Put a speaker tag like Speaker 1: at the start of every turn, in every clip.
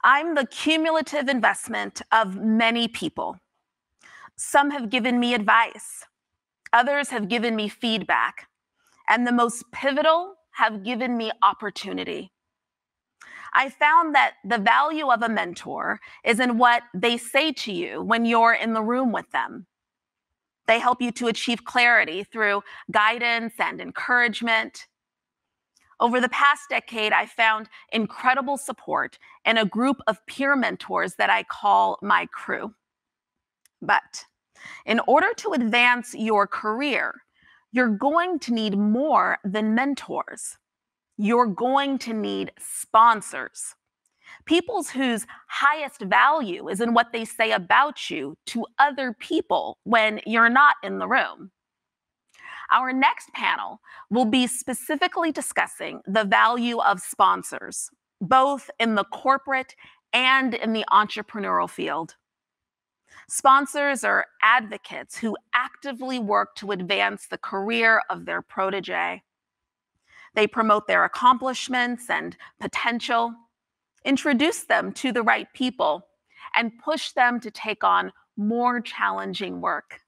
Speaker 1: I'm the cumulative investment of many people. Some have given me advice, others have given me feedback, and the most pivotal have given me opportunity. I found that the value of a mentor is in what they say to you when you're in the room with them. They help you to achieve clarity through guidance and encouragement. Over the past decade, I found incredible support in a group of peer mentors that I call my crew. But in order to advance your career, you're going to need more than mentors. You're going to need sponsors. People whose highest value is in what they say about you to other people when you're not in the room. Our next panel will be specifically discussing the value of sponsors, both in the corporate and in the entrepreneurial field. Sponsors are advocates who actively work to advance the career of their protege. They promote their accomplishments and potential, introduce them to the right people, and push them to take on more challenging work.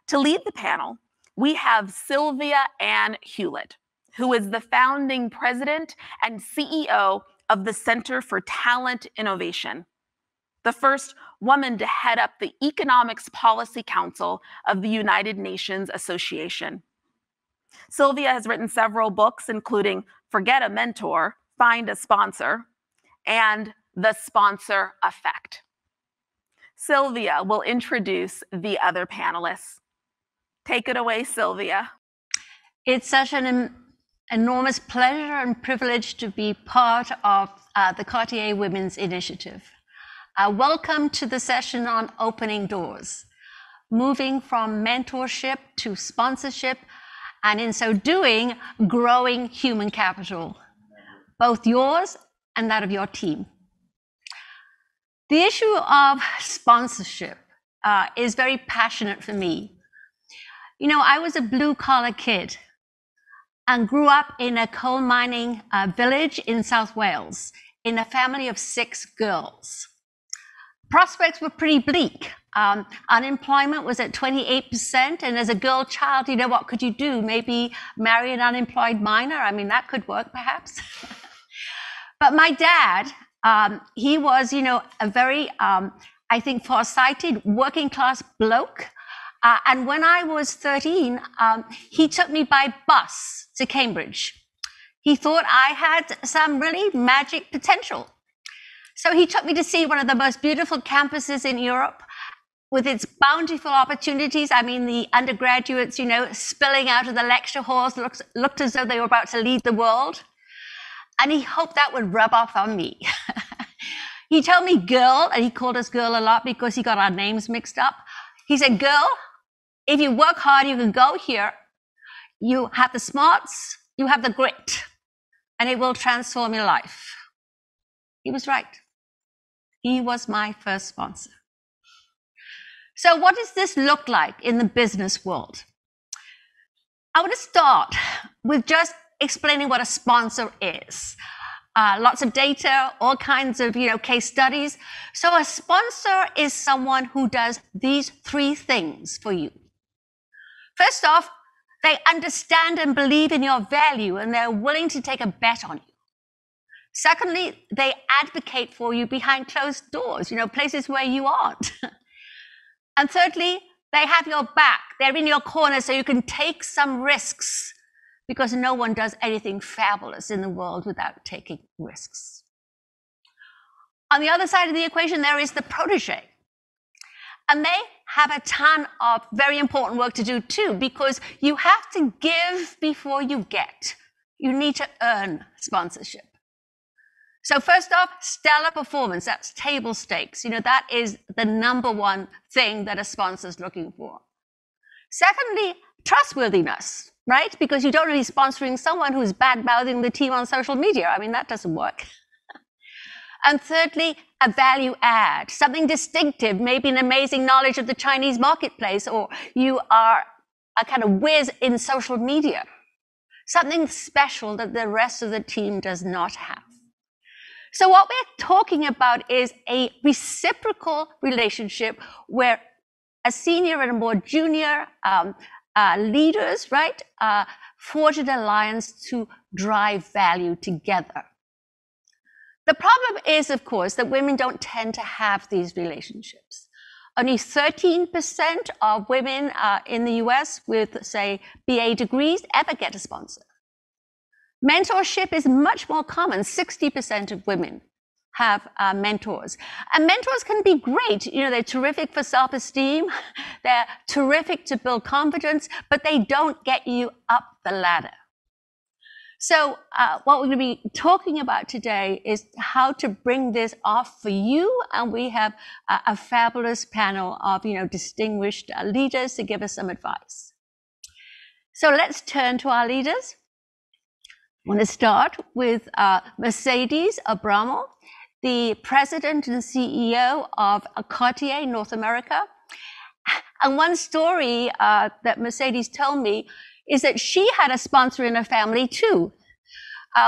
Speaker 1: To lead the panel, we have Sylvia Ann Hewlett, who is the founding president and CEO of the Center for Talent Innovation, the first woman to head up the Economics Policy Council of the United Nations Association. Sylvia has written several books, including Forget a Mentor, Find a Sponsor, and The Sponsor Effect. Sylvia will introduce the other panelists. Take it away, Sylvia.
Speaker 2: It's such an enormous pleasure and privilege to be part of the Cartier Women's Initiative. Welcome to the session on opening doors, moving from mentorship to sponsorship, and in so doing, growing human capital, both yours and that of your team. The issue of sponsorship is very passionate for me. You know, I was a blue-collar kid and grew up in a coal mining village in South Wales in a family of 6 girls. Prospects were pretty bleak. Unemployment was at 28%, and as a girl child, you know, what could you do? Maybe marry an unemployed miner? I mean, that could work, perhaps. But my dad, he was, you know, a very, I think, far-sighted working-class bloke. And when I was 13, he took me by bus to Cambridge. He thought I had some really magic potential. So he took me to see one of the most beautiful campuses in Europe with its bountiful opportunities. I mean, the undergraduates, you know, spilling out of the lecture halls looked as though they were about to lead the world. And he hoped that would rub off on me. He told me girl, and he called us girl a lot because he got our names mixed up. He said, girl, if you work hard, you can go here. You have the smarts, you have the grit, and it will transform your life. He was right. He was my first sponsor. So what does this look like in the business world? I want to start with just explaining what a sponsor is. Lots of data, all kinds of, you know, case studies. So a sponsor is someone who does these 3 things for you. First off, they understand and believe in your value, and they're willing to take a bet on you. Secondly, they advocate for you behind closed doors, you know, places where you aren't. And thirdly, they have your back. They're in your corner so you can take some risks, because no one does anything fabulous in the world without taking risks. On the other side of the equation, there is the protege. And they have a ton of very important work to do too, because you have to give before you get. You need to earn sponsorship. So first off, stellar performance, that's table stakes. You know, that is the #1 thing that a sponsor is looking for. Secondly, trustworthiness, right? Because you don't want to be sponsoring someone who's bad-mouthing the team on social media. I mean, that doesn't work. And thirdly, a value add, something distinctive, maybe an amazing knowledge of the Chinese marketplace, or you are a kind of whiz in social media, something special that the rest of the team does not have. So what we're talking about is a reciprocal relationship where a senior and a more junior leaders, right, forge an alliance to drive value together. The problem is, of course, that women don't tend to have these relationships. Only 13% of women in the US with, say, BA degrees ever get a sponsor. Mentorship is much more common. 60% of women have mentors. And mentors can be great. You know, they're terrific for self-esteem. They're terrific to build confidence, but they don't get you up the ladder. So what we're going to be talking about today is how to bring this off for you. And we have a fabulous panel of, distinguished leaders to give us some advice. So let's turn to our leaders. I want to start with Mercedes Abramo, the president and CEO of Cartier North America. And one story that Mercedes told me is that she had a sponsor in her family too.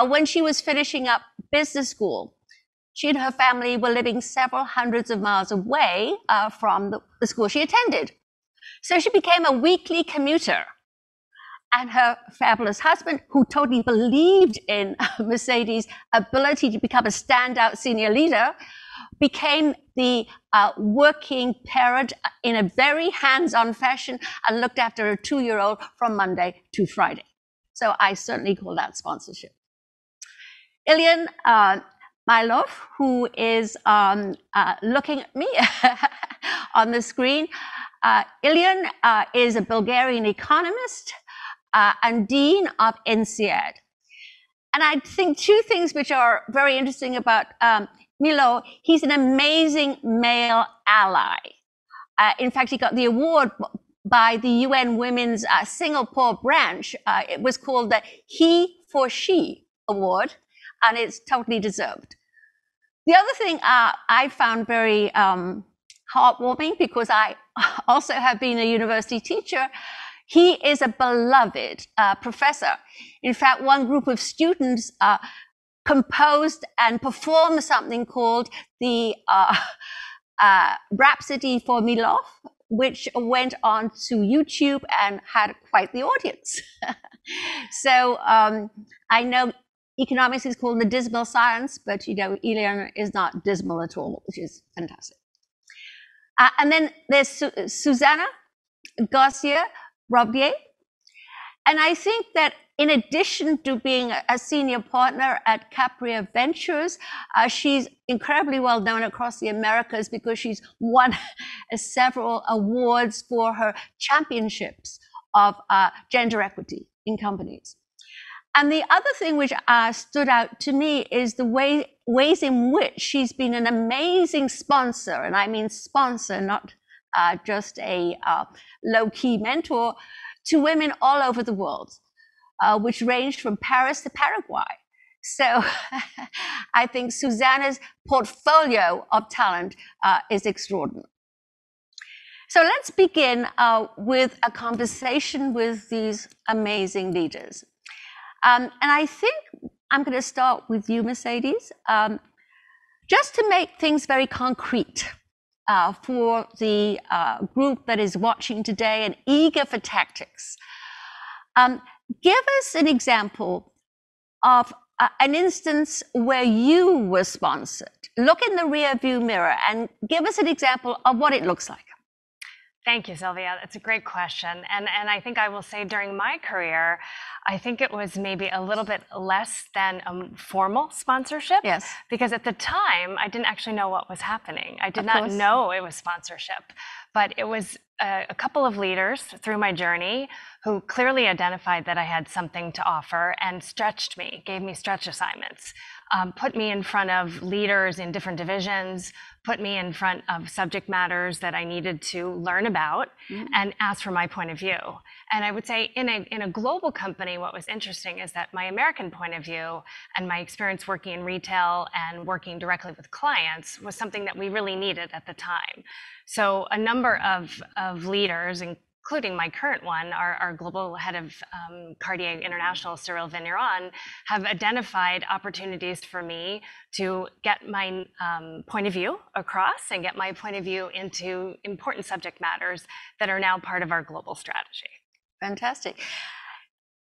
Speaker 2: When she was finishing up business school, she and her family were living several hundreds of miles away from the school she attended. So she became a weekly commuter. And her fabulous husband, who totally believed in Mercedes' ability to become a standout senior leader, became the working parent in a very hands-on fashion and looked after a 2-year-old from Monday to Friday. So I certainly call that sponsorship. Ilian Mylov, who is looking at me on the screen. Ilian is a Bulgarian economist and dean of INSEAD. And I think two things which are very interesting about Milo: he's an amazing male ally. In fact, he got the award by the UN Women's Singapore branch. It was called the He for She Award, and it's totally deserved. The other thing I found very heartwarming, because I also have been a university teacher, he is a beloved professor. In fact, one group of students composed and performed something called the Rhapsody for Milov, which went on to YouTube and had quite the audience. So I know economics is called the dismal science, but Ilian is not dismal at all, which is fantastic. And then there's Susanna Garcia Robier. And I think that in addition to being a senior partner at Capria Ventures, she's incredibly well known across the Americas because she's won several awards for her championships of gender equity in companies. And the other thing which stood out to me is the ways in which she's been an amazing sponsor, and I mean sponsor, not just a low-key mentor, to women all over the world, which ranged from Paris to Paraguay. So I think Susanna's portfolio of talent is extraordinary. So let's begin with a conversation with these amazing leaders. And I think I'm going to start with you, Mercedes, just to make things very concrete for the group that is watching today and eager for tactics. Give us an example of an instance where you were sponsored. Look in the rear view mirror and give us an example of what it looks like.
Speaker 3: Thank you, Sylvia. That's a great question. And I think I will say during my career, I think it was maybe a little bit less than a formal sponsorship.
Speaker 2: Yes.
Speaker 3: Because at the time, I didn't actually know what was happening. I did not know it was sponsorship. But it was a couple of leaders through my journey who clearly identified that I had something to offer and stretched me, gave me stretch assignments, put me in front of leaders in different divisions, put me in front of subject matters that I needed to learn about, and ask for my point of view. And I would say in a global company, what was interesting is that my American point of view and my experience working in retail and working directly with clients was something that we really needed at the time. So a number of leaders, including my current one, our global head of Cartier International, Cyril Vigneron, have identified opportunities for me to get my point of view across and get my point of view into important subject matters that are now part of our global strategy.
Speaker 2: Fantastic.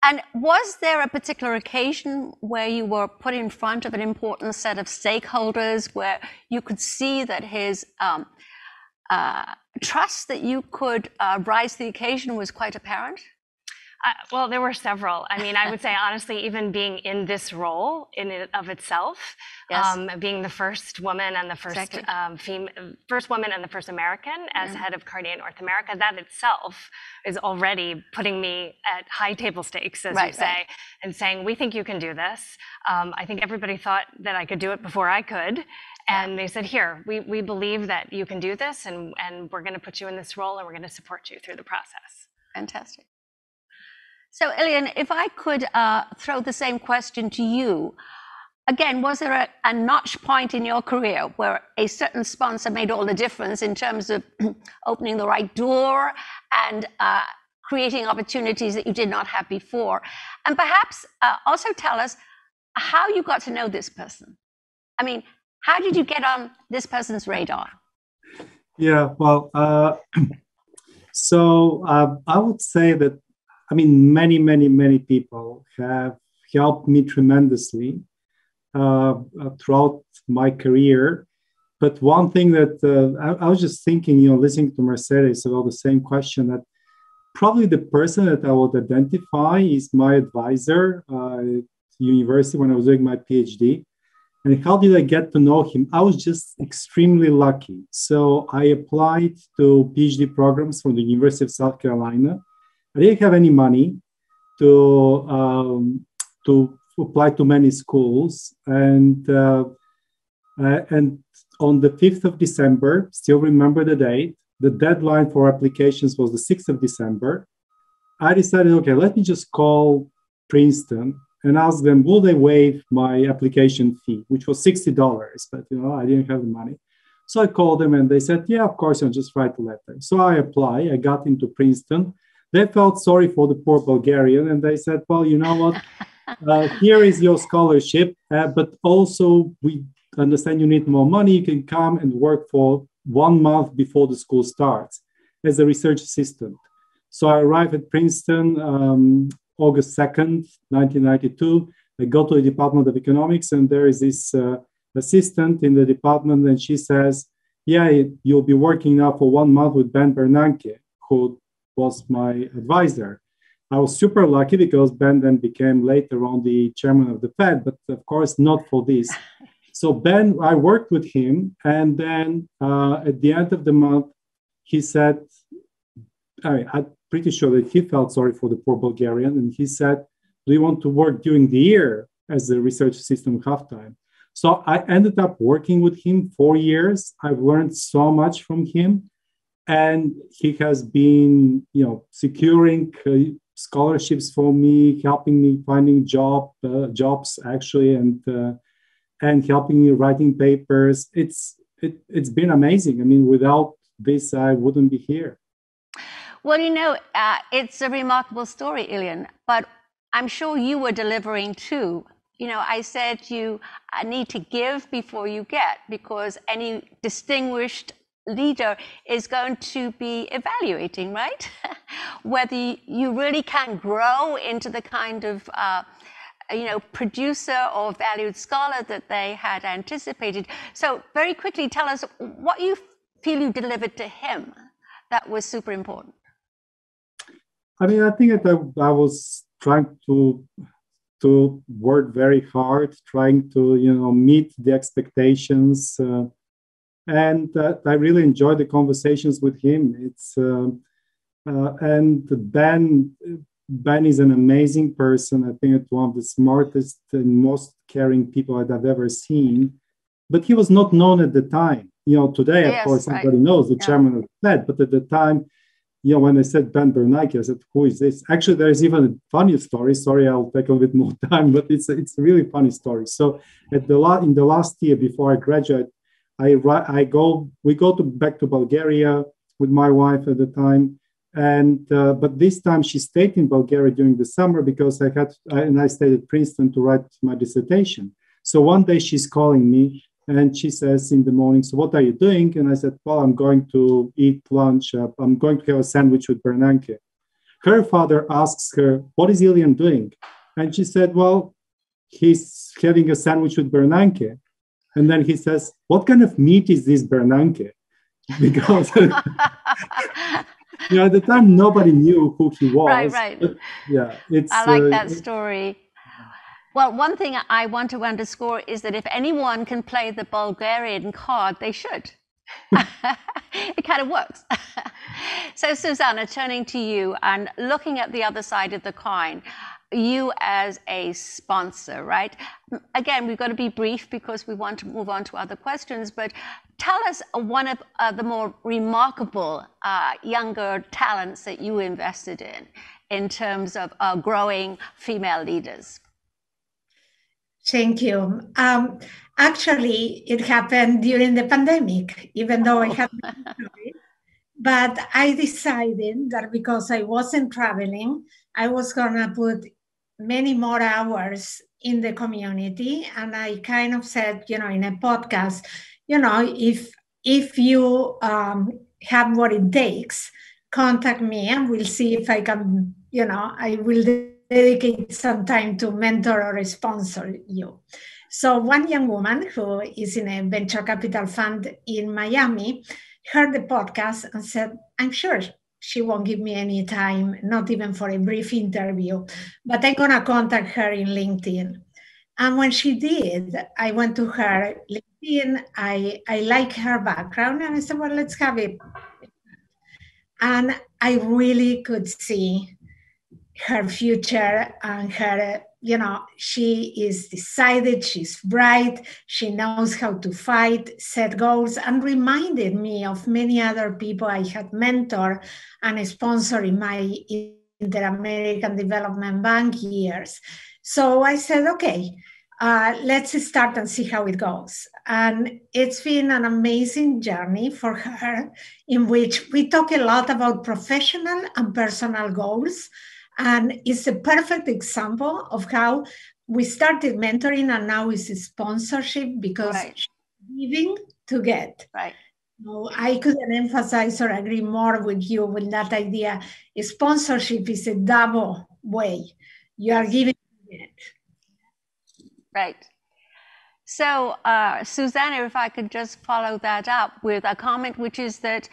Speaker 2: And was there a particular occasion where you were put in front of an important set of stakeholders where you could see that his trust that you could rise to the occasion was quite apparent?
Speaker 3: Well, there were several. I mean, I would say honestly, even being in this role in and of itself,
Speaker 2: yes.
Speaker 3: Being the first woman and the first
Speaker 2: Exactly.
Speaker 3: first woman and the first American as head of Cartier North America, that itself is already putting me at high table stakes, as you say, and saying, we think you can do this. I think everybody thought that I could do it before I could. And they said, here, we believe that you can do this, and we're going to put you in this role, and we're going to support you through the process.
Speaker 2: Fantastic. So, Ilian, if I could throw the same question to you, again, was there a notch point in your career where a certain sponsor made all the difference in terms of opening the right door and creating opportunities that you did not have before? And perhaps also tell us how you got to know this person. I mean, how did you get on this person's radar?
Speaker 4: Yeah, well, so I would say that, I mean, many people have helped me tremendously throughout my career. But one thing that I was just thinking, listening to Mercedes about the same question, that probably the person that I would identify is my advisor at university when I was doing my PhD. And how did I get to know him? I was just extremely lucky. So I applied to PhD programs from the University of South Carolina. I didn't have any money to apply to many schools, and on the 5th of December, still remember the date, the deadline for applications was the 6th of December. I decided, okay, let me just call Princeton and ask them, will they waive my application fee, which was $60, but I didn't have the money. So I called them and they said, yeah, of course, I'll just write a letter. So I applied, I got into Princeton. They felt sorry for the poor Bulgarian, and they said, well, you know what, here is your scholarship, but also we understand you need more money. You can come and work for 1 month before the school starts as a research assistant. So I arrived at Princeton August 2nd, 1992. I go to the Department of Economics, and there is this assistant in the department, and she says, yeah, you'll be working now for 1 month with Ben Bernanke, who was my advisor. I was super lucky because Ben then became later on the chairman of the Fed, but of course not for this. So Ben, I worked with him, and then at the end of the month, he said, I'm pretty sure that he felt sorry for the poor Bulgarian, and he said, do you want to work during the year as a research assistant half-time? So I ended up working with him 4 years. I've learned so much from him. And he has been, securing scholarships for me, helping me finding jobs actually, and helping me writing papers. It's been amazing. I mean, without this, I wouldn't be here.
Speaker 2: Well, it's a remarkable story, Ilian, but I'm sure you were delivering too. I said you need to give before you get, because any distinguished leader is going to be evaluating, right? Whether you really can grow into the kind of producer or valued scholar that they had anticipated. So very quickly, tell us what you feel you delivered to him that was super important.
Speaker 4: I mean, I think that I was trying to work very hard, trying to meet the expectations. And I really enjoyed the conversations with him. And Ben is an amazing person. I think it's one of the smartest and most caring people that I've ever seen. But he was not known at the time. Today, of course, everybody knows the chairman of the Fed. But at the time, when I said Ben Bernanke, I said, who is this? Actually, there's even a funny story. Sorry, I'll take a little bit more time, but it's a really funny story. So in the last year before I graduate, we go back to Bulgaria with my wife at the time, And but this time she stayed in Bulgaria during the summer because I stayed at Princeton to write my dissertation. So one day she's calling me and she says in the morning, "So what are you doing?" And I said, "Well, I'm going to eat lunch. I'm going to have a sandwich with Bernanke." Her father asks her, "What is Ilian doing?" And she said, "Well, he's having a sandwich with Bernanke." And then he says, "What kind of meat is this Bernanke?" Because at the time nobody knew who he was.
Speaker 2: Right.
Speaker 4: But, yeah,
Speaker 2: I like that story. Well, one thing I want to underscore is that if anyone can play the Bulgarian card, they should. It kind of works. So, Susanna, turning to you and looking at the other side of the coin, you as a sponsor, right? Again, we've got to be brief because we want to move on to other questions, but tell us one of the more remarkable younger talents that you invested in terms of growing female leaders.
Speaker 5: Thank you. Actually, it happened during the pandemic, even though I had been married. But I decided that because I wasn't traveling, I was going to put many more hours in the community. And I kind of said, in a podcast, if you have what it takes, contact me and we'll see if I can, I will dedicate some time to mentor or sponsor you. So one young woman who is in a venture capital fund in Miami heard the podcast and said, "I'm sure she won't give me any time, not even for a brief interview, but I'm going to contact her in LinkedIn." And when she did, I went to her LinkedIn. I like her background. And I said, "Well, let's have it." And I really could see her future and her, she is decided, she's bright, she knows how to fight, set goals, and reminded me of many other people I had mentored and sponsored in my Inter-American Development Bank years. So I said, okay, let's start and see how it goes. And it's been an amazing journey for her in which we talk a lot about professional and personal goals. And it's a perfect example of how we started mentoring and now it's a sponsorship because she's giving to get.
Speaker 2: Right.
Speaker 5: So I couldn't emphasize or agree more with you with that idea. Sponsorship is a double way. You are giving to get.
Speaker 2: Right. So, Susanna, if I could just follow that up with a comment, which is that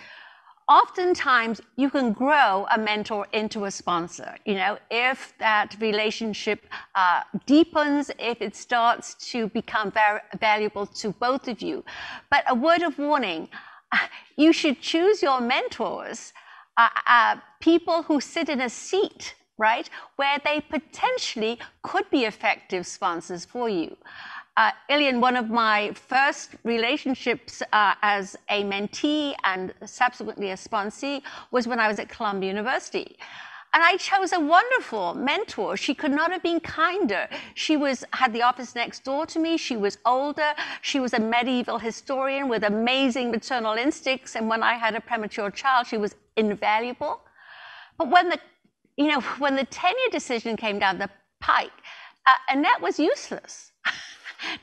Speaker 2: oftentimes you can grow a mentor into a sponsor, if that relationship deepens, if it starts to become very valuable to both of you. But a word of warning, you should choose your mentors, people who sit in a seat, right, where they potentially could be effective sponsors for you. Ilian, one of my first relationships as a mentee and subsequently a sponsee was when I was at Columbia University. And I chose a wonderful mentor. She could not have been kinder. She had the office next door to me. She was older. She was a medieval historian with amazing maternal instincts. And when I had a premature child, she was invaluable. But when the tenure decision came down the pike, Annette was useless.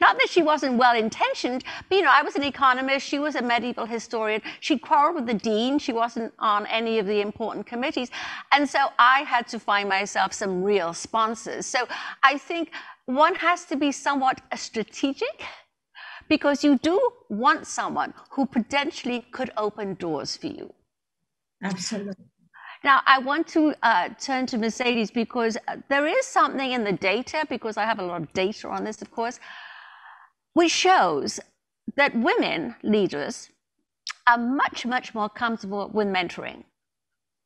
Speaker 2: Not that she wasn't well-intentioned, but, I was an economist. She was a medieval historian. She quarreled with the dean. She wasn't on any of the important committees. And so I had to find myself some real sponsors. So I think one has to be somewhat strategic because you do want someone who potentially could open doors for you.
Speaker 5: Absolutely.
Speaker 2: Now, I want to turn to Mercedes because there is something in the data, because I have a lot of data on this, of course, which shows that women leaders are much, much more comfortable with mentoring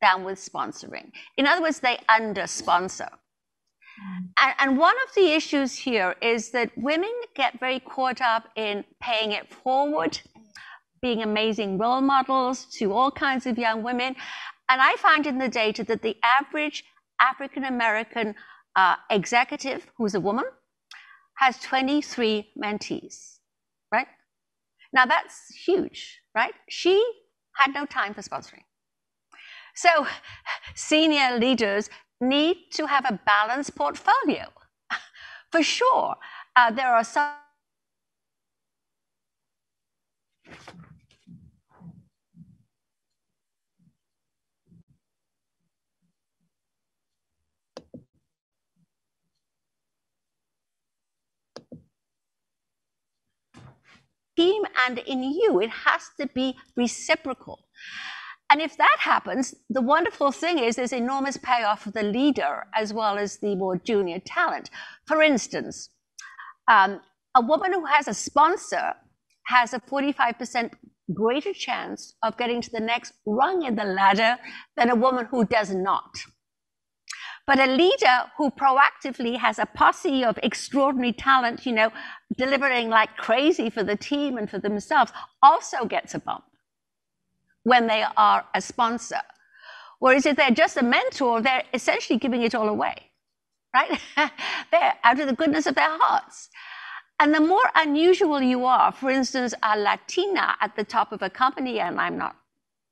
Speaker 2: than with sponsoring. In other words, they under-sponsor. And one of the issues here is that women get very caught up in paying it forward, being amazing role models to all kinds of young women. And I found in the data that the average African-American executive, who's a woman, has 23 mentees, right? Now that's huge, right? She had no time for sponsoring. So senior leaders need to have a balanced portfolio. For sure, there are some team and in you. It has to be reciprocal. And if that happens, the wonderful thing is there's enormous payoff for the leader as well as the more junior talent. For instance, a woman who has a sponsor has a 45% greater chance of getting to the next rung in the ladder than a woman who does not. But a leader who proactively has a posse of extraordinary talent, you know, delivering like crazy for the team and for themselves, also gets a bump when they are a sponsor. Whereas if they're just a mentor, they're essentially giving it all away, right? They're out of the goodness of their hearts. And the more unusual you are, for instance, a Latina at the top of a company, and I'm not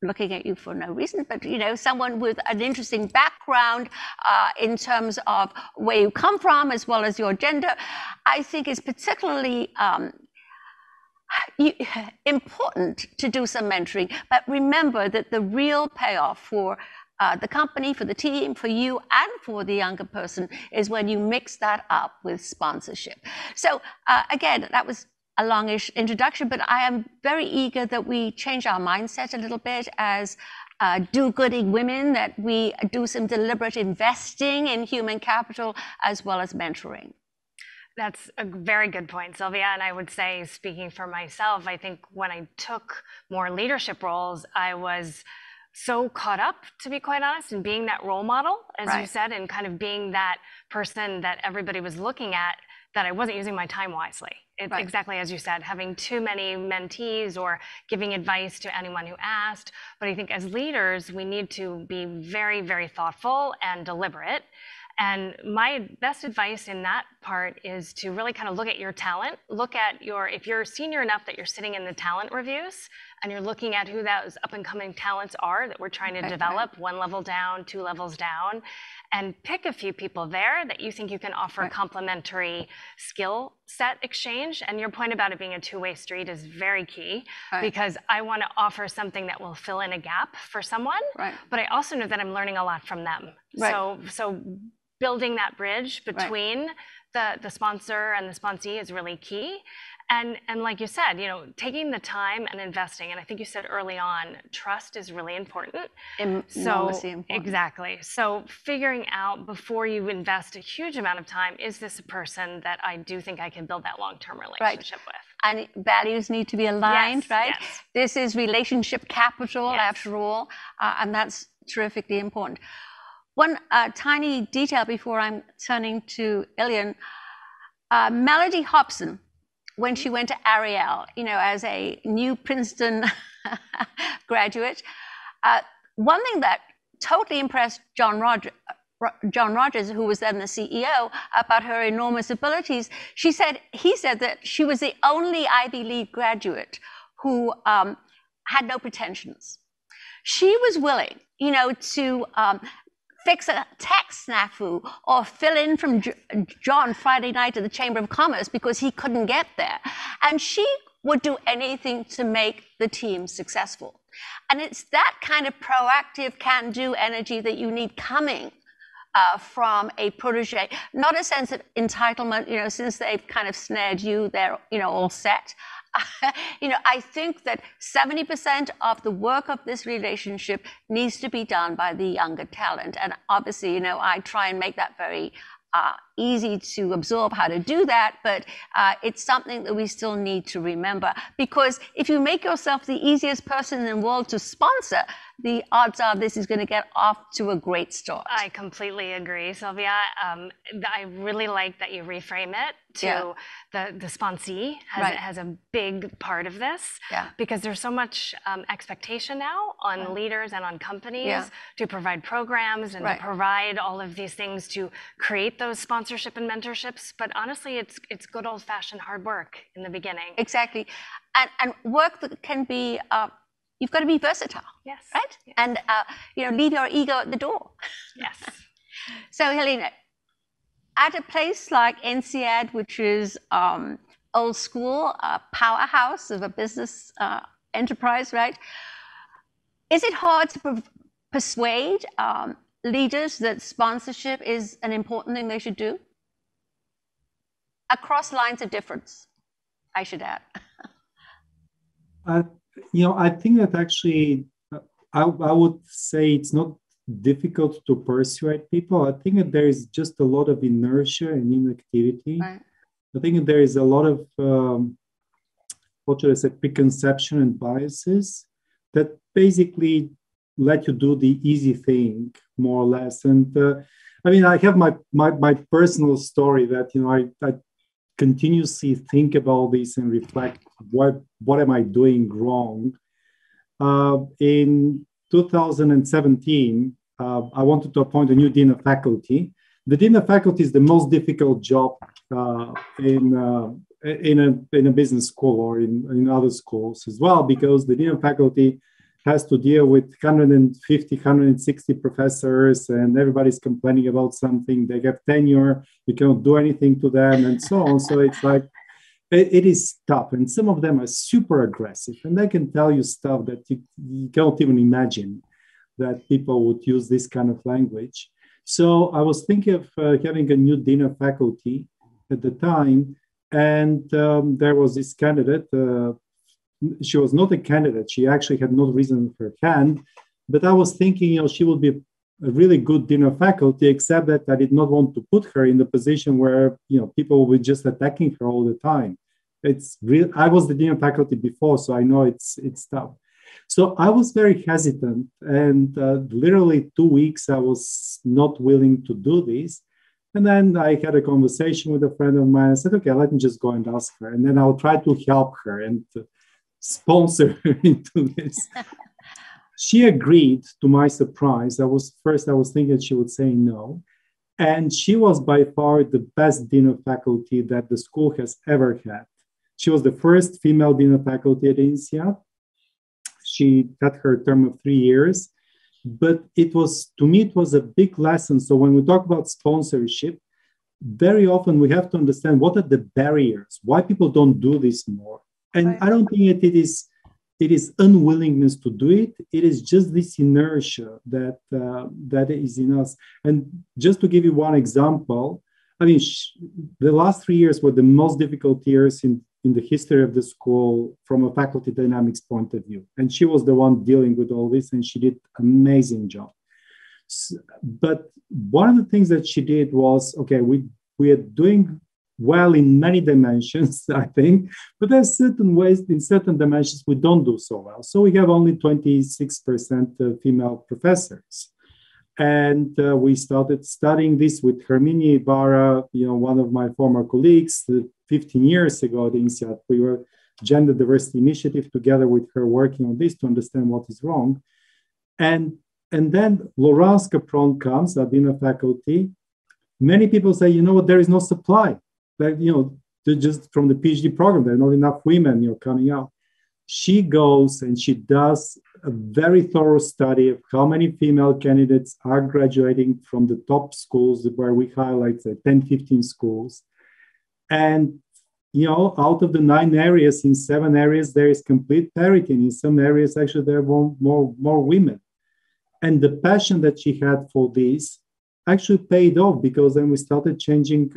Speaker 2: looking at you for no reason, but you know, someone with an interesting background in terms of where you come from as well as your gender, I think is particularly important to do some mentoring. But remember that the real payoff for the company, for the team, for you, and for the younger person is when you mix that up with sponsorship. So again, that was a longish introduction, but I am very eager that we change our mindset a little bit as do-gooding women, that we do some deliberate investing in human capital as well as mentoring.
Speaker 3: That's a very good point, Sylvia. And I would say, speaking for myself, I think when I took more leadership roles, I was so caught up, to be quite honest, in being that role model, as you said, and kind of being that person that everybody was looking at, that I wasn't using my time wisely. It's exactly as you said, having too many mentees or giving advice to anyone who asked. But I think as leaders, we need to be very, very thoughtful and deliberate. And my best advice in that part is to really kind of look at your talent, look at your, if you're senior enough that you're sitting in the talent reviews and you're looking at who those up and coming talents are that we're trying to develop, one level down, 2 levels down, and pick a few people there that you think you can offer complementary skill set exchange. And your point about it being a two-way street is very key, because I want to offer something that will fill in a gap for someone, but I also know that I'm learning a lot from them. So building that bridge between the sponsor and the sponsee is really key. And like you said, you know, taking the time and investing, and I think you said early on, trust is really important.
Speaker 2: Enormously important.
Speaker 3: Exactly. So figuring out before you invest a huge amount of time, is this a person that I do think I can build that long-term relationship with?
Speaker 2: And values need to be aligned, right?
Speaker 3: Yes.
Speaker 2: This is relationship capital after all, and that's terrifically important. One tiny detail before I'm turning to Ilian, Melody Hobson, when she went to Ariel, you know, as a new Princeton graduate, one thing that totally impressed John Rogers, who was then the CEO, about her enormous abilities, he said that she was the only Ivy League graduate who had no pretensions. She was willing, you know, to fix a tax snafu or fill in from John Friday night at the Chamber of Commerce because he couldn't get there. And she would do anything to make the team successful. And it's that kind of proactive, can-do energy that you need coming from a protege, not a sense of entitlement, you know, since they've kind of snared you, they're, you know, all set. You know, I think that 70% of the work of this relationship needs to be done by the younger talent. And obviously, you know, I try and make that very easy to absorb how to do that, but it's something that we still need to remember, because if you make yourself the easiest person in the world to sponsor, the odds are this is going to get off to a great start.
Speaker 3: I completely agree, Sylvia. I really like that you reframe it to the sponsee has a big part of this, because there's so much expectation now on leaders and on companies to provide programs and to provide all of these things to create those sponsorship and mentorships. But honestly, it's good old-fashioned hard work in the beginning.
Speaker 2: Exactly. And work that can be you've got to be versatile.
Speaker 3: Yes.
Speaker 2: Right?
Speaker 3: Yes.
Speaker 2: And, leave your ego at the door.
Speaker 3: Yes.
Speaker 2: So, Helena, at a place like INSEAD, which is old school, a powerhouse of a business enterprise, right? Is it hard to persuade leaders that sponsorship is an important thing they should do? Across lines of difference, I should add.
Speaker 4: I think that actually, I would say it's not difficult to persuade people. I think that there is just a lot of inertia and inactivity.
Speaker 2: Right.
Speaker 4: I think that there is a lot of, preconception and biases that basically let you do the easy thing, more or less. And I have my personal story that, I continuously think about this and reflect, what am I doing wrong? In 2017, I wanted to appoint a new dean of faculty. The dean of faculty is the most difficult job in a business school or in other schools as well, because the dean of faculty has to deal with 150, 160 professors, and everybody's complaining about something. They have tenure, you cannot do anything to them, and so on. So it's like, it is tough. And some of them are super aggressive, and they can tell you stuff that you cannot even imagine that people would use this kind of language. So I was thinking of having a new dean of faculty at the time, and there was this candidate. She was not a candidate. She actually had no reason for her hand, but I was thinking, she would be a really good dean of faculty, except that I did not want to put her in the position where, people will be just attacking her all the time. It's real. I was the dean of faculty before, so I know it's tough. So I was very hesitant, and literally 2 weeks, I was not willing to do this. And then I had a conversation with a friend of mine. I said, okay, let me just go and ask her, and then I'll try to help her and sponsor her into this. She agreed, to my surprise. I was thinking she would say no. And she was by far the best dean of faculty that the school has ever had. She was the first female dean of faculty at INSEAD. She had her term of 3 years. But to me, it was a big lesson. So when we talk about sponsorship, very often we have to understand what are the barriers, why people don't do this more. And right. I don't think it is unwillingness to do it. It is just this inertia that is in us. And just to give you one example, the last 3 years were the most difficult years in the history of the school from a faculty dynamics point of view. And she was the one dealing with all this, and she did an amazing job. But one of the things that she did was, okay, we are doing well in many dimensions, I think, but there's certain ways, in certain dimensions, we don't do so well. So we have only 26% female professors. And we started studying this with Herminie Ibarra, one of my former colleagues, 15 years ago at INSEAD. We were Gender Diversity Initiative together with her working on this to understand what is wrong. And then Laurence Capron comes, our dean of faculty. Many people say, there is no supply. Just from the PhD program, there are not enough women, coming out. She goes and she does a very thorough study of how many female candidates are graduating from the top schools, where we highlight 10, 15 schools. And, out of the 9 areas, in 7 areas, there is complete parity. And in some areas, actually, there are more women. And the passion that she had for this actually paid off, because then we started changing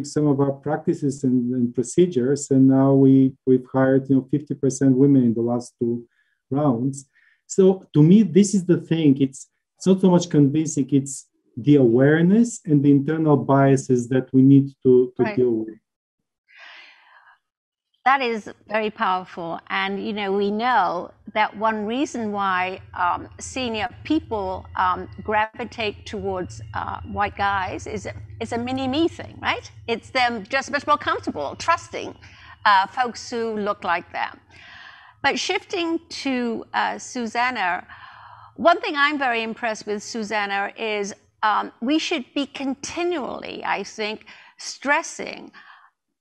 Speaker 4: some of our practices and procedures, and now we've hired 50% women in the last 2 rounds. So to me, this is the thing. It's not so much convincing; it's the awareness and the internal biases that we need to right. deal with.
Speaker 2: That is very powerful. And, we know that one reason why senior people gravitate towards white guys is it's a mini-me thing, right? It's them just much more comfortable, trusting folks who look like them. But shifting to Susanna, one thing I'm very impressed with, Susanna, is we should be continually, I think, stressing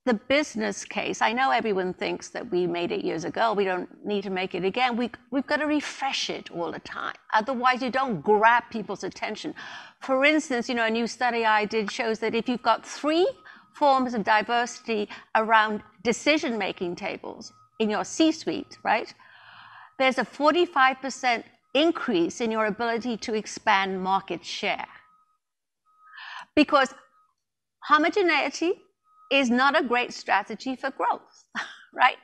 Speaker 2: the business case, I know everyone thinks that we made it years ago, we don't need to make it again. We've got to refresh it all the time. Otherwise, you don't grab people's attention. For instance, a new study I did shows that if you've got 3 forms of diversity around decision-making tables in your C-suite, right? There's a 45% increase in your ability to expand market share. Because homogeneity is not a great strategy for growth, right?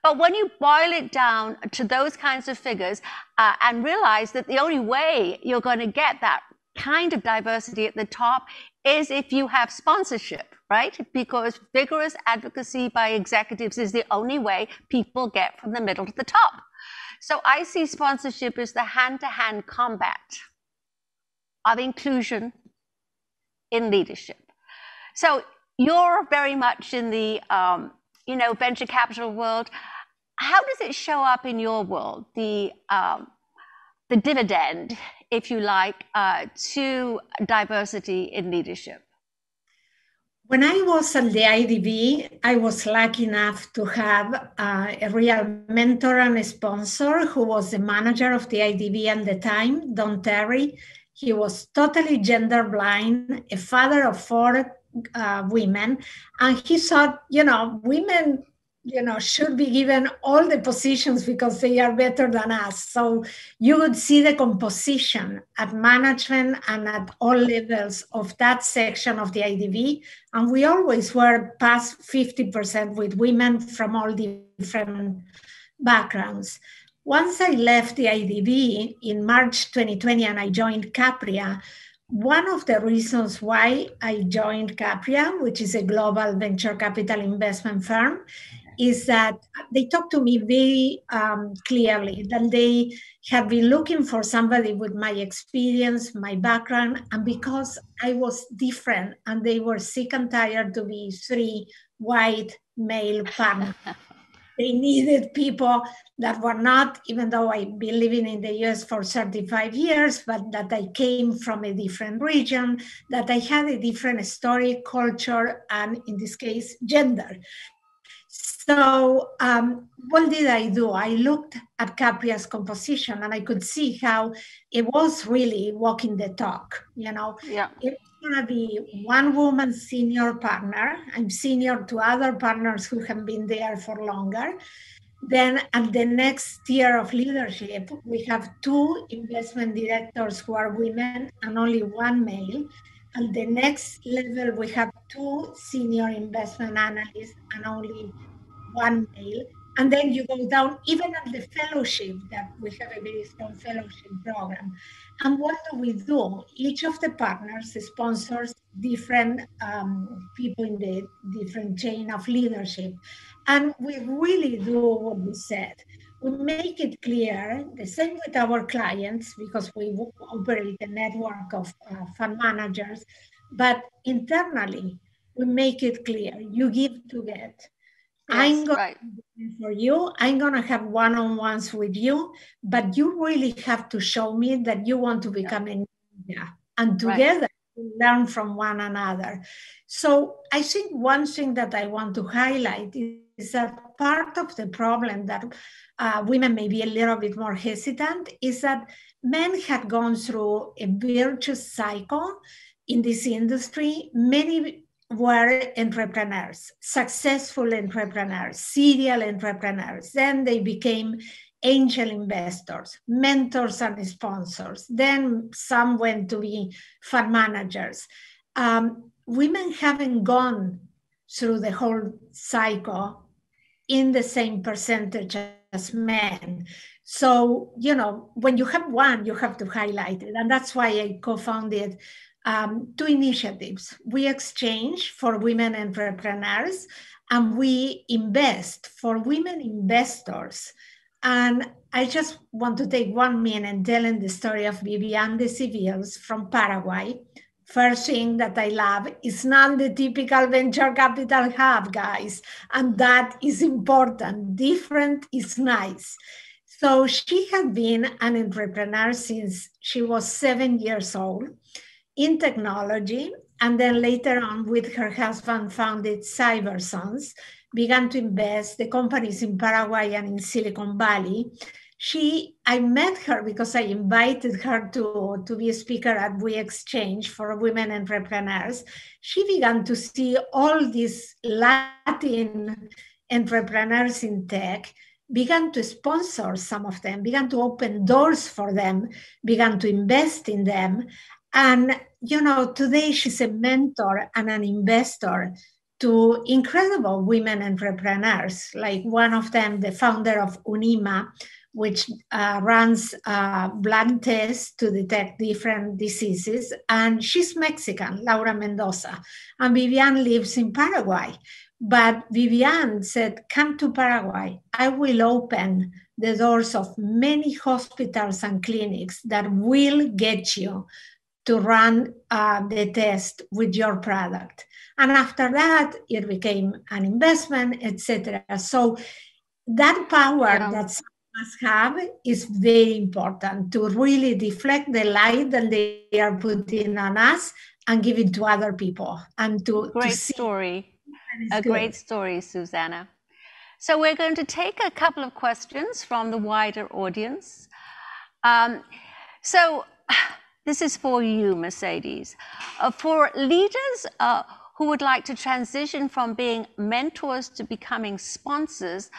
Speaker 2: But when you boil it down to those kinds of figures and realize that the only way you're going to get that kind of diversity at the top is if you have sponsorship, right? Because vigorous advocacy by executives is the only way people get from the middle to the top. So I see sponsorship as the hand-to-hand combat of inclusion in leadership. So you're very much in the venture capital world. How does it show up in your world, the dividend, if you like, to diversity in leadership?
Speaker 5: When I was at the IDB, I was lucky enough to have a real mentor and a sponsor who was the manager of the IDB at the time, Don Terry. He was totally gender blind, a father of 4 women, and he thought, women, should be given all the positions because they are better than us. So you would see the composition at management and at all levels of that section of the IDB, and we always were past 50% with women from all different backgrounds. Once I left the IDB in March 2020 and I joined Capria, one of the reasons why I joined Capria, which is a global venture capital investment firm, is that they talked to me very clearly that they had been looking for somebody with my experience, my background, and because I was different and they were sick and tired to be 3 white male partners. They needed people that were not, even though I've been living in the US for 35 years, but that I came from a different region, that I had a different story, culture, and in this case, gender. So what did I do? I looked at Capria's composition and I could see how it was really walking the talk.
Speaker 2: Yeah.
Speaker 5: It's going to be 1 woman senior partner. I'm senior to other partners who have been there for longer. Then at the next tier of leadership, we have 2 investment directors who are women and only 1 male. At the next level, we have 2 senior investment analysts and only 1 male. And then you go down, even at the fellowship, that we have a very strong fellowship program. And what do? Each of the partners sponsors different people in the different chain of leadership. And we really do what we said. We make it clear, the same with our clients, because we operate a network of fund managers, but internally, we make it clear, you give to get.
Speaker 2: Yes,
Speaker 5: I'm going to do for you. I'm going to have one-on-ones with you, but you really have to show me that you want to become a ninja. And together, we learn from one another. So I think one thing that I want to highlight is that part of the problem that women may be a little bit more hesitant is that men had gone through a virtuous cycle in this industry. Many were entrepreneurs, successful entrepreneurs, serial entrepreneurs. Then they became angel investors, mentors and sponsors. Then some went to be fund managers. Women haven't gone through the whole cycle in the same percentage as men. So, when you have one, you have to highlight it. And that's why I co-founded 2 initiatives. We exchange for women entrepreneurs and we invest for women investors. And I just want to take 1 minute telling the story of Viviane de Civils from Paraguay. First thing that I love is not the typical venture capital hub, guys. And that is important. Different is nice. So she had been an entrepreneur since she was 7 years old in technology, and then later on with her husband founded Cybersons, began to invest the companies in Paraguay and in Silicon Valley. I met her because I invited her to be a speaker at We Exchange for women entrepreneurs. She began to see all these Latin entrepreneurs in tech, began to sponsor some of them, began to open doors for them, began to invest in them. And, today she's a mentor and an investor to incredible women entrepreneurs, like one of them, the founder of Unima, which runs blood tests to detect different diseases. And she's Mexican, Laura Mendoza. And Vivian lives in Paraguay. But Vivian said, come to Paraguay. I will open the doors of many hospitals and clinics that will get you to run the test with your product. And after that, it became an investment, etc. So that power that some of us have is very important to really deflect the light that they are putting on us and give it to other people. And
Speaker 2: great story. A great story, Susanna. So we're going to take a couple of questions from the wider audience. So this is for you, Mercedes. For leaders who would like to transition from being mentors to becoming sponsors,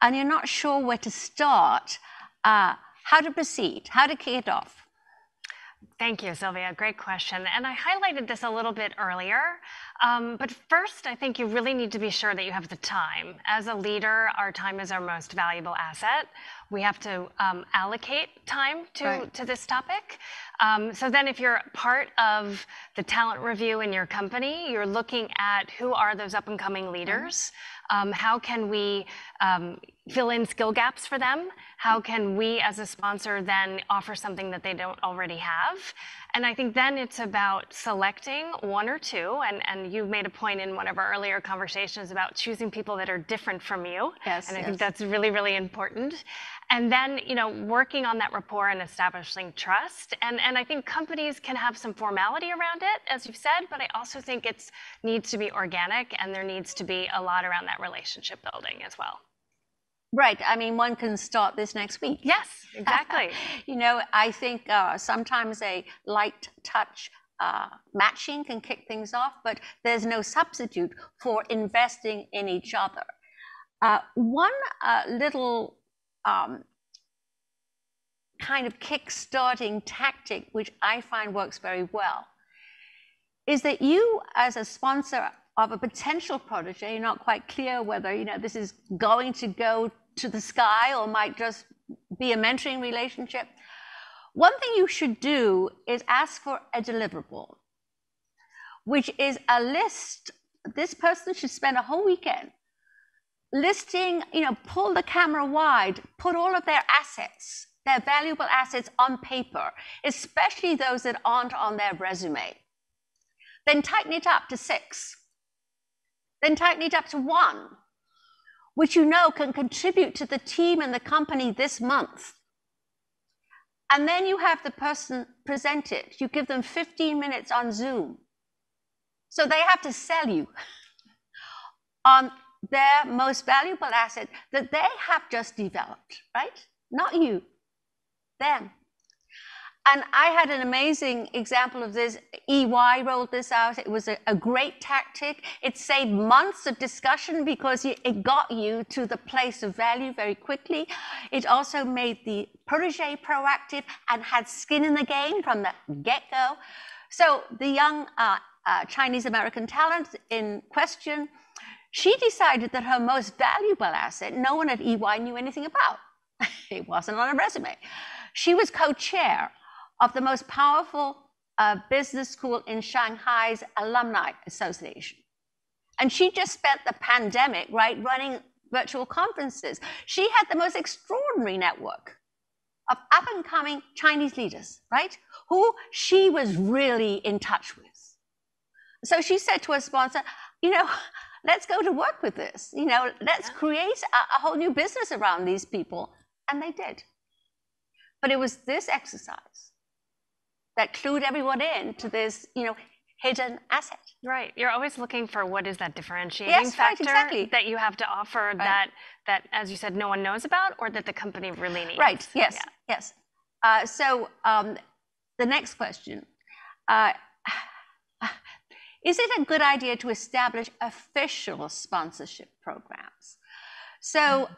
Speaker 2: and you're not sure where to start, how to proceed, how to kick it off?
Speaker 3: Thank you, Sylvia. Great question. And I highlighted this a little bit earlier. But first, I think you really need to be sure that you have the time. As a leader, our time is our most valuable asset. We have to allocate time to this topic. So then if you're part of the talent review in your company, you're looking at who are those up and coming leaders. How can we fill in skill gaps for them? How can we as a sponsor then offer something that they don't already have? And I think then it's about selecting one or two, and you made a point in one of our earlier conversations about choosing people that are different from you.
Speaker 2: Yes,
Speaker 3: and I think that's really, really important. And then, working on that rapport and establishing trust. And I think companies can have some formality around it, as you've said, but I also think it needs to be organic, and there needs to be a lot around that relationship building as well.
Speaker 2: Right. I mean, one can start this next week.
Speaker 3: Yes, exactly.
Speaker 2: I think sometimes a light touch matching can kick things off, but there's no substitute for investing in each other. One little kind of kick-starting tactic, which I find works very well, is that you, as a sponsor of a potential protege, you're not quite clear whether this is going to go to the sky or might just be a mentoring relationship. One thing you should do is ask for a deliverable, which is a list. This person should spend a whole weekend listing, pull the camera wide, put all of their assets, their valuable assets on paper, especially those that aren't on their resume. Then tighten it up to 6. Then tighten it up to 1, which can contribute to the team and the company this month. And then you have the person present it. You give them 15 minutes on Zoom. So they have to sell you on their most valuable asset that they have just developed, right? Not you, them. And I had an amazing example of this. EY rolled this out. It was a great tactic. It saved months of discussion because it got you to the place of value very quickly. It also made the protege proactive and had skin in the game from the get-go. So the young Chinese-American talent in question, she decided that her most valuable asset, no one at EY knew anything about. It wasn't on a resume. She was co-chair of the most powerful business school in Shanghai's Alumni Association. And she just spent the pandemic, running virtual conferences. She had the most extraordinary network of up-and-coming Chinese leaders, who she was really in touch with. So she said to her sponsor, let's go to work with this. Let's create a whole new business around these people. And they did. But it was this exercise that clued everyone in to this, hidden asset.
Speaker 3: Right. You're always looking for what is that differentiating factor that you have to offer that, as you said, no one knows about, or that the company really needs.
Speaker 2: Right. Yes. Yeah. Yes. So the next question. Is it a good idea to establish official sponsorship programs? So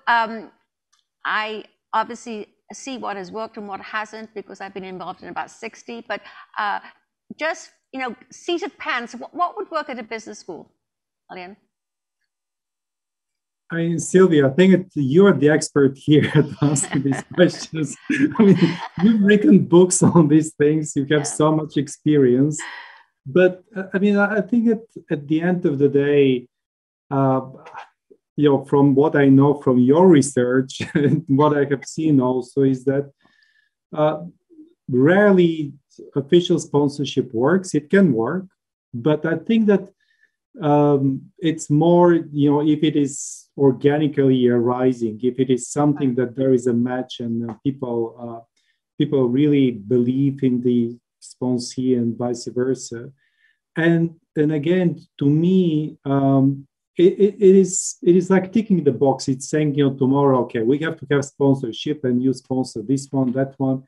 Speaker 2: I obviously see what has worked and what hasn't, because I've been involved in about 60, but just, seat of pants, what would work at a business school, Alian?
Speaker 4: I mean, Sylvia, I think you're the expert here at asking these questions. I mean, you've written books on these things. You have so much experience. But I mean, I think at the end of the day, from what I know from your research and what I have seen also is that rarely official sponsorship works. It can work, but I think that it's more, if it is organically arising, if it is something that there is a match and people really believe in the sponsee and vice versa. And again, to me, it is like ticking the box. It's saying, tomorrow, okay, we have to have sponsorship and you sponsor this one, that one.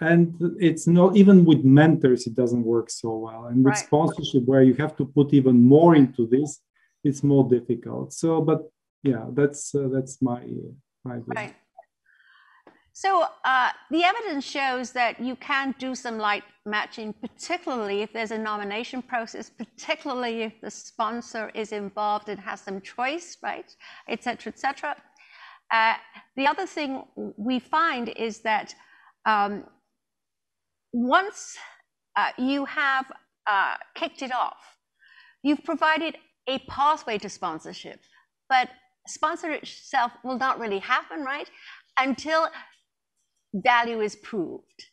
Speaker 4: And it's not, even with mentors, it doesn't work so well. And with sponsorship, where you have to put even more into this, it's more difficult. So, but yeah, that's my view.
Speaker 2: Right. So the evidence shows that you can do some light matching, particularly if there's a nomination process, particularly if the sponsor is involved and has some choice, right, et cetera, et cetera. The other thing we find is that once you have kicked it off, you've provided a pathway to sponsorship, but sponsorship itself will not really happen, right, until value is proved.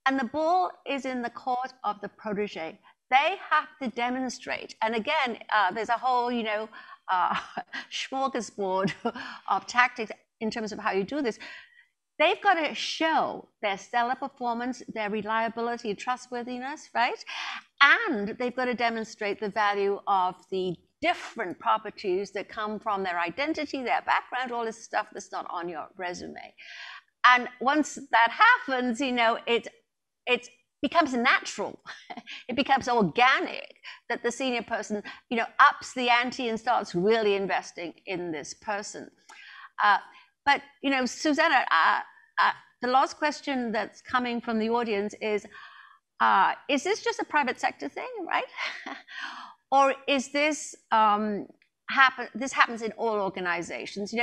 Speaker 2: And the ball is in the court of the protege. They have to demonstrate. And again, there's a whole, smorgasbord of tactics in terms of how you do this. They've got to show their stellar performance, their reliability, trustworthiness, right? And they've got to demonstrate the value of the different properties that come from their identity, their background, all this stuff that's not on your resume. And once that happens, it becomes natural. It becomes organic that the senior person, ups the ante and starts really investing in this person. But, Susanna, the last question that's coming from the audience is this just a private sector thing, right? Or is this, this happens in all organizations?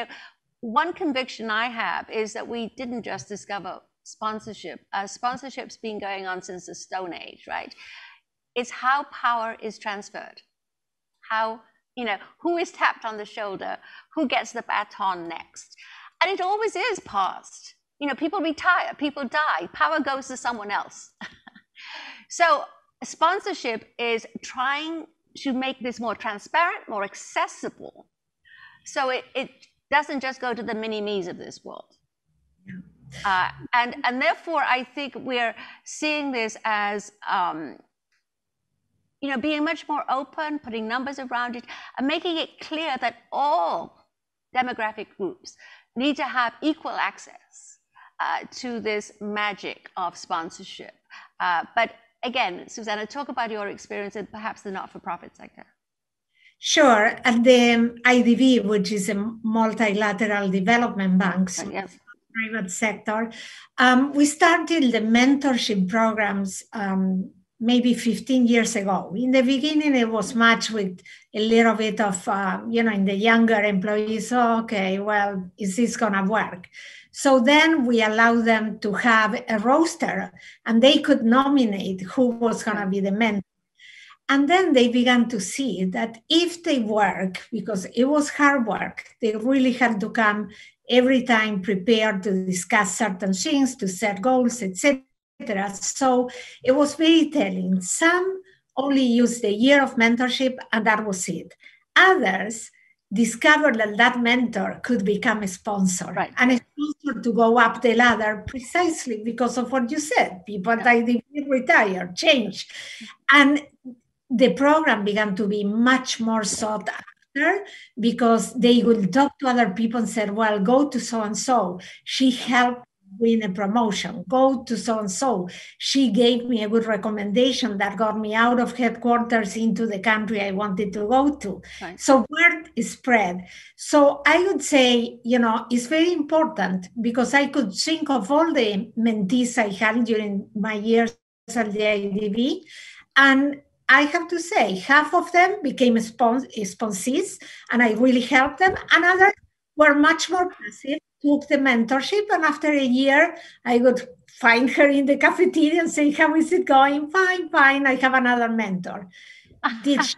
Speaker 2: One conviction I have is that we didn't just discover sponsorship. Sponsorship's been going on since the Stone Age, right? It's how power is transferred. How, who is tapped on the shoulder, who gets the baton next. And it always is passed. People retire, people die, power goes to someone else. So sponsorship is trying to make this more transparent, more accessible. So it doesn't just go to the mini-me's of this world. Yeah. And therefore, I think we're seeing this as, being much more open, putting numbers around it, and making it clear that all demographic groups need to have equal access to this magic of sponsorship. But again, Susanna, talk about your experience in perhaps the not-for-profit sector.
Speaker 5: Sure. At the IDB, which is a multilateral development bank, so private sector, we started the mentorship programs maybe 15 years ago. In the beginning, it was matched with a little bit of, in the younger employees, okay, well, is this going to work? So then we allowed them to have a roster and they could nominate who was going to be the mentor. And then they began to see that if they work, because it was hard work, they really had to come every time prepared to discuss certain things, to set goals, etc. So it was very telling. Some only used the year of mentorship and that was it. Others discovered that that mentor could become a sponsor, right, and a sponsor to go up the ladder precisely because of what you said. People that they retire, change. And the program began to be much more sought after because they would talk to other people and said, well, go to so-and-so. She helped win a promotion. Go to so-and-so. She gave me a good recommendation that got me out of headquarters into the country I wanted to go to.
Speaker 2: Right.
Speaker 5: So word is spread. So I would say, it's very important because I could think of all the mentees I had during my years at the IDB. And I have to say, half of them became sponsees, and I really helped them. And others were much more passive, took the mentorship, and after a year, I would find her in the cafeteria and say, how is it going? Fine, fine, I have another mentor. Did she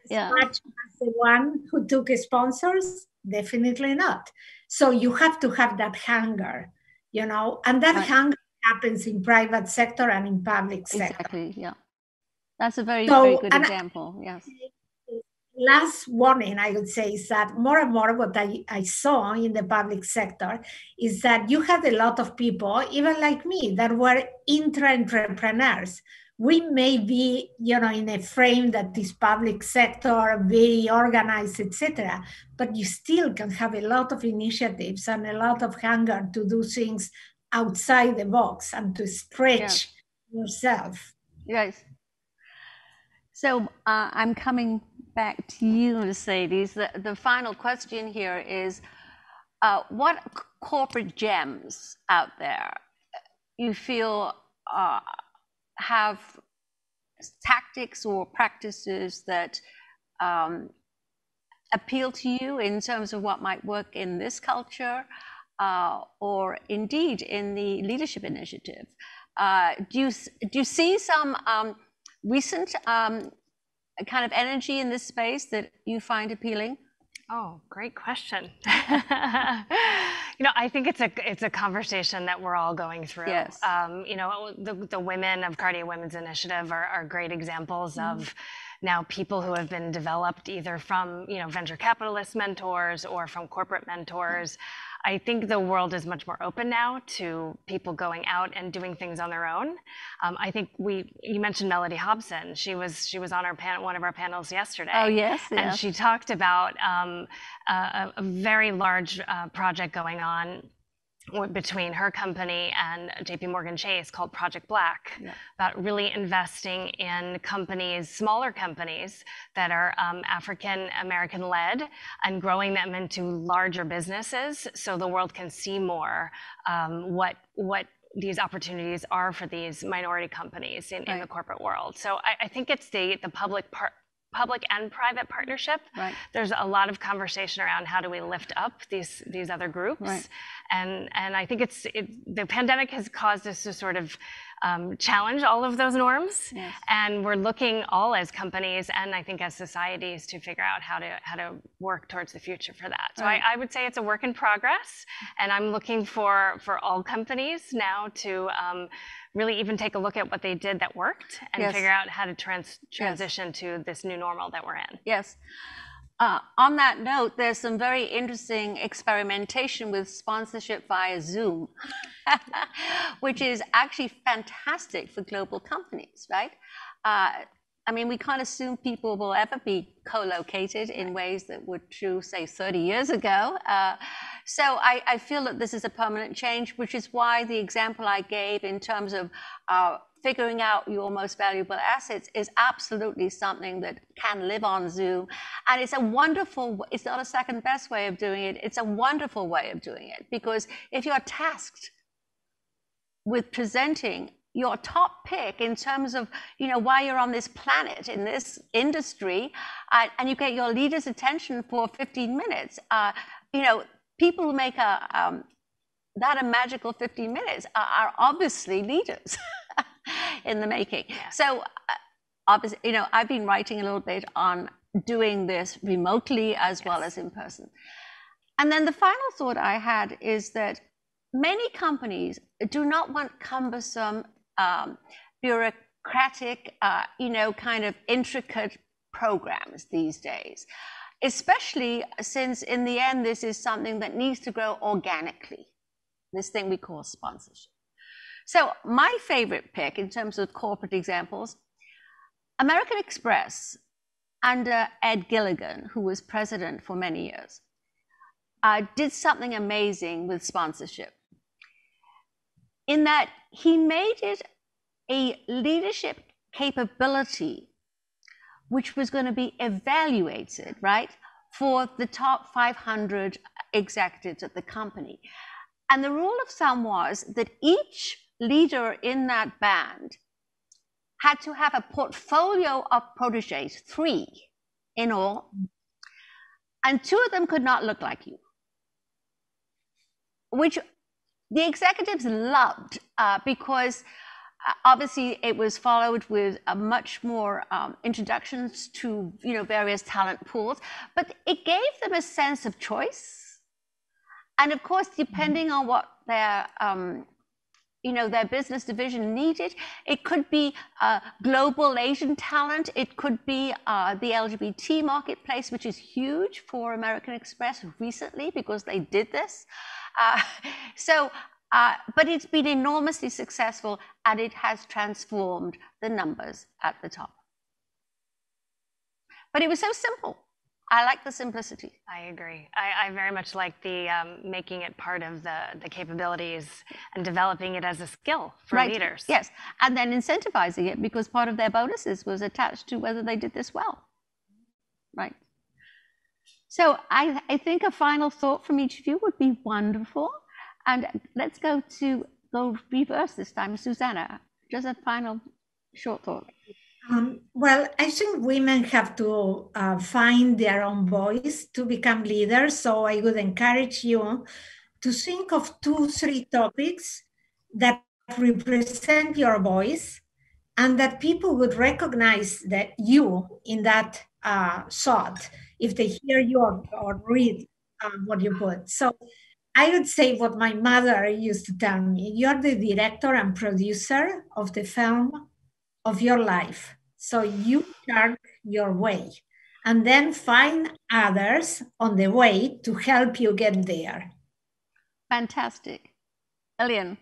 Speaker 2: Yeah.
Speaker 5: much as the one who took sponsors? Definitely not. So you have to have that hunger, and that hunger happens in private sector and in public sector.
Speaker 2: Exactly, yeah. That's a very good example, yes.
Speaker 5: Last warning, I would say, is that more and more what I saw in the public sector is that you had a lot of people, even like me, that were intra-entrepreneurs. We may be, in a frame that is public sector, very organized, etc., but you still can have a lot of initiatives and a lot of hunger to do things outside the box and to stretch yourself.
Speaker 2: Yes. So I'm coming back to you, Mercedes. The final question here is, what corporate gems out there you feel have tactics or practices that appeal to you in terms of what might work in this culture, or indeed in the leadership initiative? Do you see some recent kind of energy in this space that you find appealing?
Speaker 3: Oh, great question. I think it's a conversation that we're all going through.
Speaker 2: Yes.
Speaker 3: The women of Cartier Women's Initiative are great examples of now people who have been developed either from venture capitalist mentors or from corporate mentors. I think the world is much more open now to people going out and doing things on their own. I think you mentioned Melody Hobson. She was on one of our panels yesterday.
Speaker 2: Oh yes,
Speaker 3: and she talked about a very large project going on between her company and JPMorgan Chase called Project Black, about really investing in companies, smaller companies that are African American led, and growing them into larger businesses so the world can see more what these opportunities are for these minority companies in the corporate world. So I think it's the public and private partnership.
Speaker 2: Right.
Speaker 3: There's a lot of conversation around how do we lift up these other groups.
Speaker 2: Right.
Speaker 3: And I think the pandemic has caused us to sort of challenge all of those norms.
Speaker 2: Yes.
Speaker 3: And we're looking all as companies and I think as societies to figure out how to work towards the future for that. So
Speaker 2: Right.
Speaker 3: I would say it's a work in progress, and I'm looking for all companies now to really even take a look at what they did that worked and figure out how to transition to this new normal that we're in.
Speaker 2: Yes. On that note, there's some very interesting experimentation with sponsorship via Zoom, which is actually fantastic for global companies, right? I mean, we can't assume people will ever be co-located in ways that were true, say, 30 years ago. So I feel that this is a permanent change, which is why the example I gave in terms of figuring out your most valuable assets is absolutely something that can live on Zoom. And it's it's not a second best way of doing it. It's a wonderful way of doing it, because if you're tasked with presenting your top pick in terms of, why you're on this planet in this industry, and you get your leader's attention for 15 minutes, people who make that a magical 15 minutes are obviously leaders in the making. Yeah. So obviously, I've been writing a little bit on doing this remotely as well as in person. And then the final thought I had is that many companies do not want cumbersome, bureaucratic, kind of intricate programs these days, especially since in the end, this is something that needs to grow organically, this thing we call sponsorship. So my favorite pick in terms of corporate examples, American Express, under Ed Gilligan, who was president for many years, did something amazing with sponsorship, in that he made it a leadership capability which was going to be evaluated, right, for the top 500 executives at the company. And the rule of thumb was that each leader in that band had to have a portfolio of proteges, 3 in all, and 2 of them could not look like you, which the executives loved because obviously it was followed with a much more introductions to various talent pools, but it gave them a sense of choice. And of course, depending on what their their business division needed, it could be global Asian talent, it could be the LGBT marketplace, which is huge for American Express recently because they did this. But it's been enormously successful, and it has transformed the numbers at the top. But it was so simple. I like the simplicity.
Speaker 3: I agree. I very much like the making it part of the capabilities and developing it as a skill for leaders.
Speaker 2: Yes, and then incentivizing it because part of their bonuses was attached to whether they did this well. Right. So I think a final thought from each of you would be wonderful. And let's go reverse this time. Susanna, just a final short thought.
Speaker 5: Well, I think women have to find their own voice to become leaders. So I would encourage you to think of 2-3 topics that represent your voice and that people would recognize that you in that thought if they hear you or read what you put. So I would say what my mother used to tell me: you're the director and producer of the film of your life. So you chart your way and then find others on the way to help you get there.
Speaker 2: Fantastic. Elian.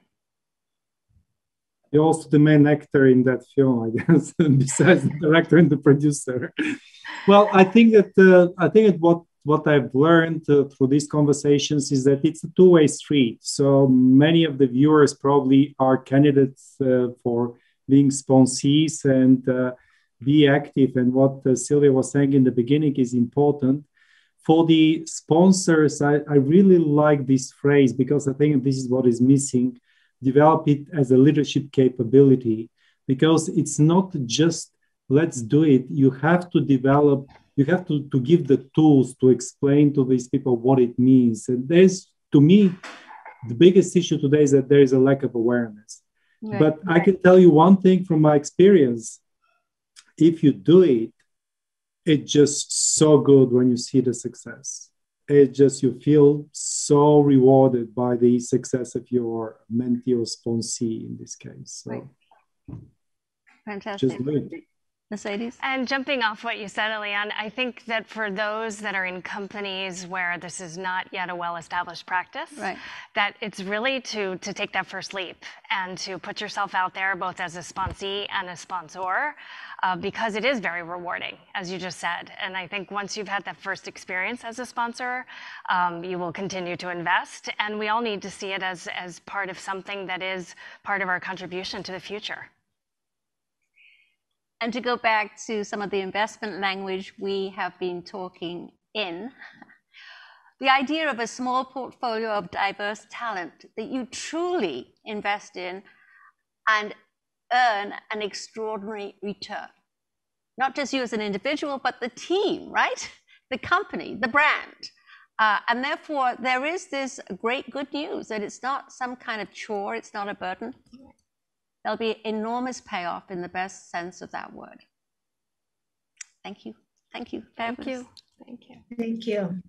Speaker 4: You're also the main actor in that film, I guess, besides the director and the producer. Well, I think that what I've learned through these conversations is that it's a two-way street. So many of the viewers probably are candidates for being sponsees and be active. And what Sylvia was saying in the beginning is important. For the sponsors, I really like this phrase because I think this is what is missing. Develop it as a leadership capability, because it's not just let's do it. You have to develop, you have to give the tools to explain to these people what it means. And there's, to me, the biggest issue today is that there is a lack of awareness. Right. But I can tell you one thing from my experience. If you do it, it's just so good when you see the success. It just, you feel so rewarded by the success of your mentee or sponsee in this case. So,
Speaker 2: right. Fantastic.
Speaker 4: Just do it.
Speaker 2: Mercedes?
Speaker 3: And jumping off what you said, Elian, I think that for those that are in companies where this is not yet a well-established practice, right, that it's really to take that first leap and to put yourself out there both as a sponsee and a sponsor, because it is very rewarding, as you just said. And I think once you've had that first experience as a sponsor, you will continue to invest. And we all need to see it as part of something that is part of our contribution to the future.
Speaker 2: And to go back to some of the investment language we have been talking in, the idea of a small portfolio of diverse talent that you truly invest in and earn an extraordinary return. Not just you as an individual, but the team, right? The company, the brand. And therefore, there is this great good news that it's not some kind of chore, it's not a burden. There'll be enormous payoff in the best sense of that word. Thank you. Thank you.
Speaker 3: Thank you. Thank you.
Speaker 5: Thank you.